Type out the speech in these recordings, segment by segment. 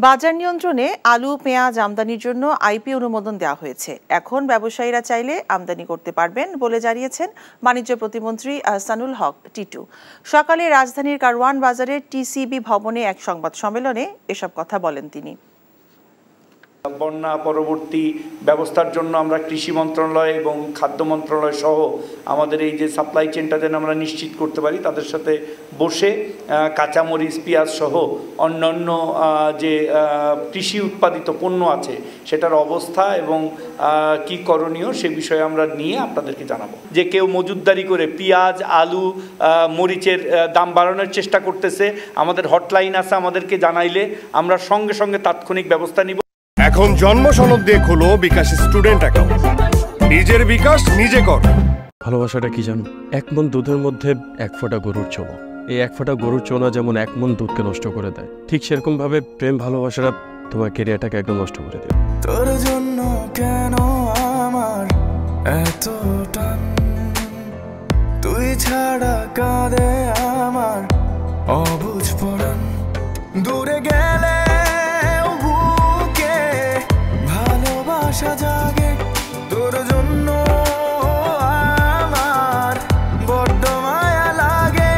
বাজার নিয়ন্ত্রণে আলু, পেঁয়াজ আমদানির জন্য আইপি অনুমোদন দেওয়া হয়েছে। এখন ব্যবসায়ীরা চাইলে আমদানি করতে পারবেন বলে জানিয়েছেন বাণিজ্য প্রতিমন্ত্রী আহসানুল হক টিটু। সকালে রাজধানীর কারওয়ান বাজারের টিসিবি ভবনে এক সংবাদ সম্মেলনে এসব কথা বলেন তিনি। বন্যা পরবর্তী ব্যবস্থার জন্য আমরা কৃষি মন্ত্রণালয় এবং খাদ্য মন্ত্রণালয় সহ আমাদের এই যে সাপ্লাই চেনটা যেন আমরা নিশ্চিত করতে পারি, তাদের সাথে বসে কাঁচামরিচ, পেঁয়াজ সহ অন্যান্য যে কৃষি উৎপাদিত পণ্য আছে সেটার অবস্থা এবং কি করণীয় সে বিষয়ে আমরা নিয়ে আপনাদেরকে জানাবো। যে কেউ মজুতদারি করে পেঁয়াজ, আলু, মরিচের দাম বাড়ানোর চেষ্টা করতেছে, আমাদের হটলাইন আছে, আমাদেরকে জানাইলে আমরা সঙ্গে সঙ্গে তাৎক্ষণিক ব্যবস্থা নিব। এখন জন্ম সনদ দিয়ে খোলো বিকাশ স্টুডেন্ট অ্যাকাউন্ট। নিজের বিকাশ নিজে কর। ভালোবাসাটা কি জানো? এক মন দুধের মধ্যে এক ফোঁটা গরুর চোনা। এই এক ফোঁটা গরুর চোনা যেমন এক মন দুধকে নষ্ট করে দেয়, ঠিক সেরকম ভাবে প্রেম ভালোবাসাটা তোমার ক্যারিয়ারটাকে একদম নষ্ট করে দেয়। তোর জন্য কেন আমার এত টান, তুই ছাড়া কাঁদে আমার অবুঝ পরাণ। দূরে গেলে জাগে তোর জন্য আমার বড্ড মায়া লাগে।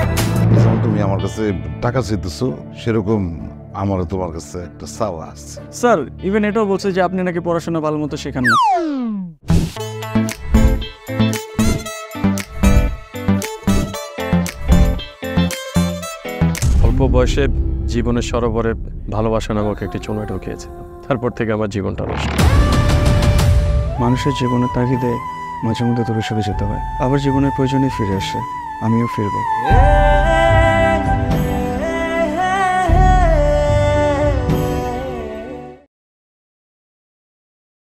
তুমি আমার কাছে টাকা চাইতেছো, সেরকম আমারও তোমার কাছে একটা চাওয়া আছে। স্যার ইভেন এটাও বলছে যে আপনি নাকি পড়াশোনা ভালো মতো শেখান না। অল্প বয়সে জীবনের সরোবরে ভালোবাসা নামক একটি চোনা ঢুকিয়েছে, তারপর থেকে আমার জীবনটা নষ্ট। মানুষের জীবনের তাগিদে মাঝে মধ্যে দূরে সরে যেতে হয়, আবার জীবনের প্রয়োজনে ফিরে আসে। আমিও ফিরবো।